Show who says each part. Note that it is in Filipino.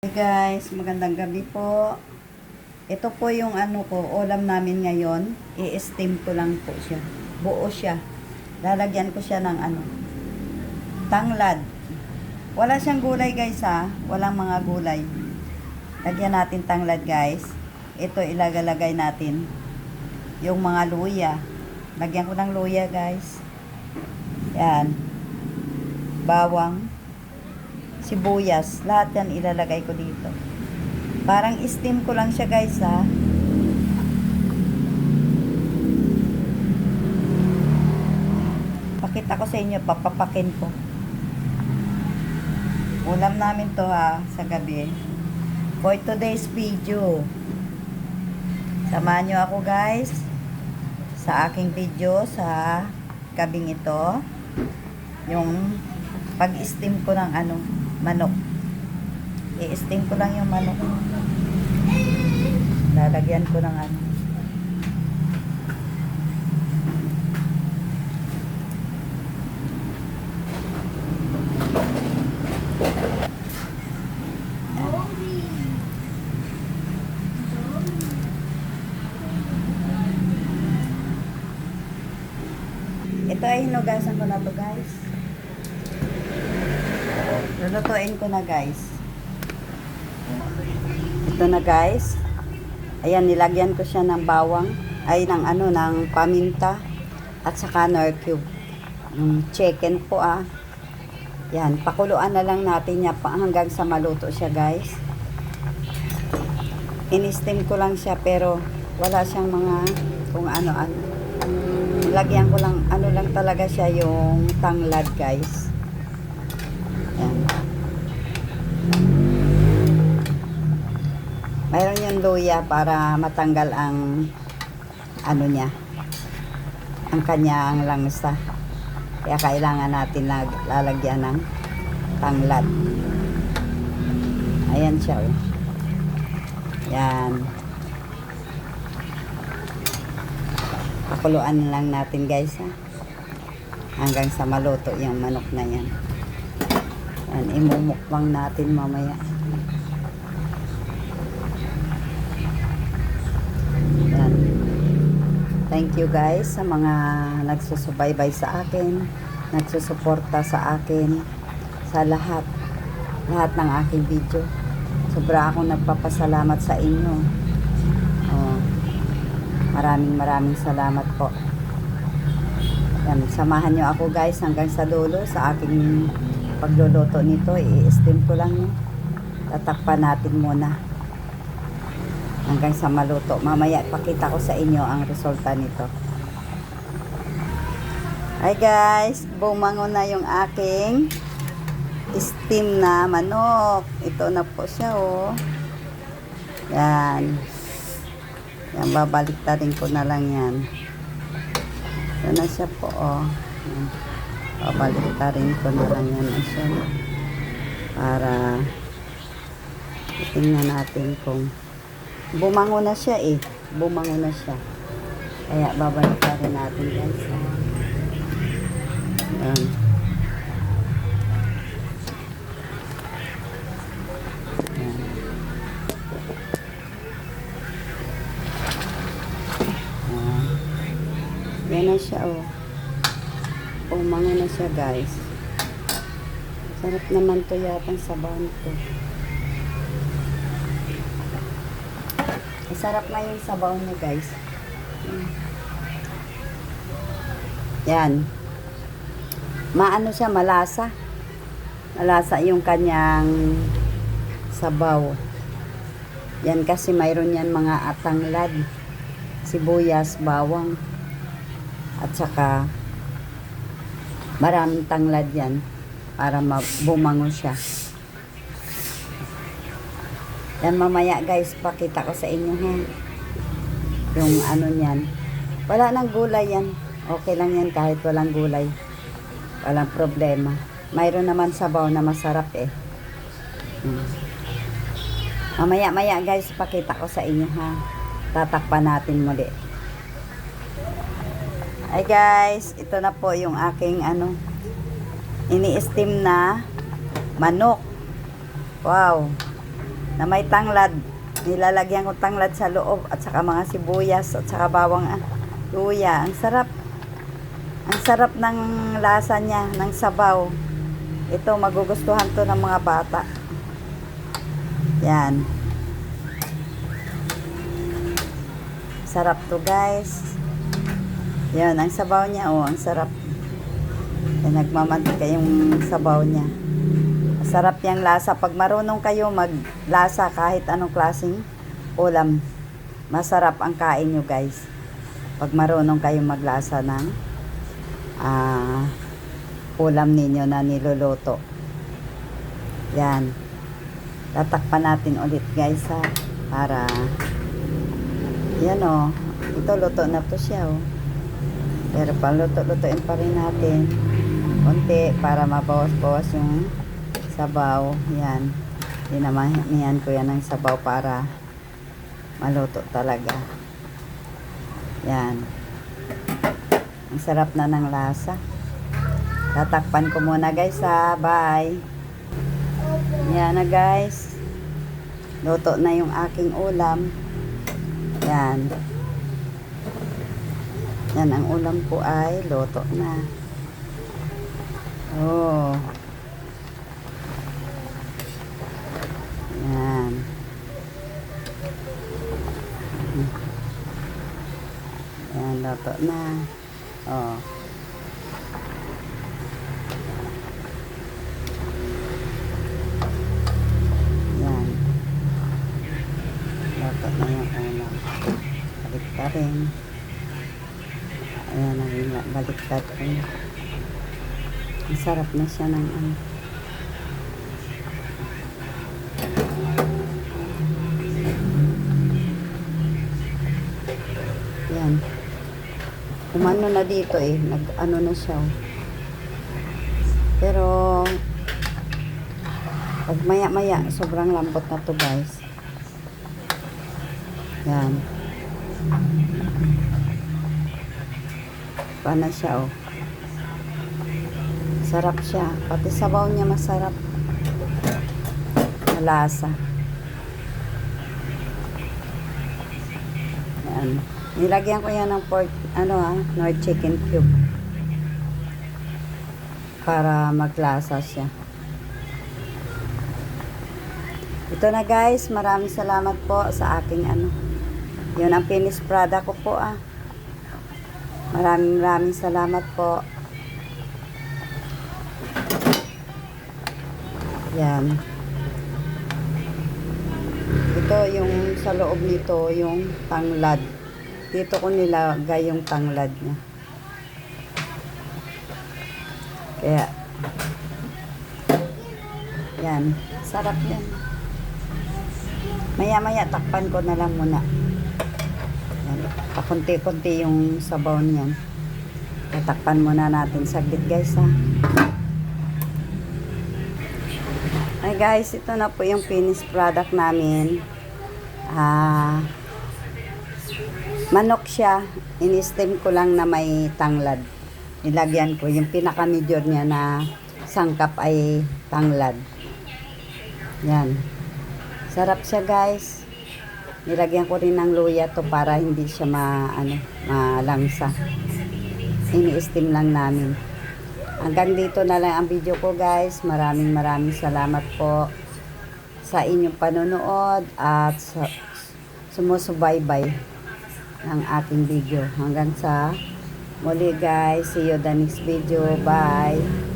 Speaker 1: Hey guys, magandang gabi po. Ito po yung ano ko, ulam namin ngayon. I-steam ko lang po siya. Buo siya. Lalagyan ko siya ng ano, tanglad. Wala siyang gulay guys ha. Walang mga gulay. Lagyan natin tanglad guys. Ito ilagalagay natin. Yung mga luya. Lagyan ko ng luya guys. Yan. Bawang. Sibuyas, lahat yan ilalagay ko dito. Parang steam ko lang siya guys ha. Pakita ko sa inyo, papapakin ko. Ulam namin to ha, sa gabi. For today's video. Samahan nyo ako guys sa aking video sa gabing ito. Yung pag-steam ko ng ano, manok. I-steam ko lang yung manok. Lalagyan ko ng ano. Ito ay hinugasan ko na to guys. Lulutuin ko na guys. Ito na guys. Ayan, nilagyan ko siya ng bawang. Ay, ng ano, ng paminta. At saka nor cube. Chicken po ah. Yan, pakuluan na lang natin niya hanggang sa maluto siya guys. In-steam ko lang siya pero wala siyang mga kung ano-ano. Lagyan ko lang, ano lang talaga siya yung tanglad guys. Yan. Mayroon yung luya para matanggal ang ano niya, ang kanyang langsa. Kaya kailangan natin lalagyan ng tanglad. Ayan siya. Oh. Yan. Pakuluan lang natin guys ha. Hanggang sa maluto yung manok na yan. Yan, imumukbang natin mamaya. Yan. Thank you guys sa mga nagsusubaybay sa akin, nagsusuporta sa akin, sa lahat ng aking video. Sobra akong nagpapasalamat sa inyo. Oh, maraming salamat po. Yan, samahan nyo ako guys hanggang sa dulo sa aking pagluluto nito. I-steam ko lang yun. Tatakpan natin muna hanggang sa maluto. Mamaya ipakita ko sa inyo ang resulta nito. Hi guys, bumango na yung aking steam na manok. Ito na po siya oh. Yan. Yan, babaliktarin ko na lang yan. Ito na siya po oh. Yan. Babaliktarin ko na lang yan siya para tingnan natin kung bumango na siya eh. Bumango na siya. Kaya babaliktarin natin guys. Yan. Yan na siya oh. Bumango na siya guys. Sarap naman to yatang sabaw nito. Sarap na yung sabaw niya guys. Yan. Maano siya, malasa. Malasa yung kanyang sabaw. Yan kasi mayroon yan mga atanglad, sibuyas, bawang, at saka maraming tanglad yan para bumango siya. Yan mamaya guys, pakita ko sa inyo ha. Yung ano niyan. Wala nang gulay yan. Okay lang yan kahit walang gulay. Walang problema. Mayroon naman sabaw na masarap eh. Mamaya guys, pakita ko sa inyo ha. Tatakpan natin muli. Hi guys, ito na po yung aking ano, ini-steam na manok. Wow. na may tanglad. Nilalagyan ko tanglad sa loob at saka mga sibuyas at saka bawang luya. Ang sarap. Ang sarap ng lasa niya, ng sabaw. Ito, magugustuhan to ng mga bata. Yan. Sarap to, guys. Yan, ang sabaw niya, oh, ang sarap. Yan, nagmamantika yung sabaw niya. Sarap yung lasa. Pag marunong kayo maglasa kahit anong klaseng ulam, masarap ang kain nyo, guys. Pag marunong kayo maglasa ng ulam ninyo na niluluto. Yan. Tatakpan natin ulit, guys, ha, para yan, oh. Ito, luto na to siya, oh. Pero paluto-lutuin pa rin natin konti para mabawas-bawas yung sabaw. Yan. Dinamanihan ko yan ng sabaw para maluto talaga. Yan. Ang sarap na ng lasa. Tatakpan ko muna, guys, ha. Bye. Yan na, guys. Luto na yung aking ulam. Yan. Yan, ang ulam ko ay luto na. Oh. Yan. Yan, luto na. Oh. Yan. Luto na yung ulam. Balik ka rin. Ayan, baliktad ko. Ang sarap na siya ng ano. Yan. Umano na dito eh. Nag-ano na siya. Pero, pag maya-maya, sobrang lambot na to, guys. Yan. Paano siya, oh. Sarap siya. Pati sabaw niya masarap. Malasa. Yan. Nilagyan ko yan ng pork, Nor chicken cube. Para maglasa siya. Ito na, guys. Maraming salamat po sa aking Yun ang finished product ko po, Maraming salamat po. Yan. Ito yung sa loob nito, yung tanglad. Dito ko nilagay yung tanglad niya. Kaya, yan. Sarap yan. Maya-maya takpan ko na lang muna. Pakunti-kunti yung sabaw niyan. Tatakpan muna natin saglit, guys, ha. Ay, guys, ito na po yung finished product namin. Manok siya. In-steam ko lang na may tanglad. Nilagyan ko. Yung pinaka-major niya na sangkap ay tanglad. Yan. Sarap siya, guys. Nilagyan ko rin ng luya to para hindi siya malangsa. Ini-steam lang namin. Hanggang dito na lang ang video ko, guys. Maraming salamat po sa inyong panonood at sumusubaybay ng aking video. Hanggang sa muli, guys. See you the next video. Bye.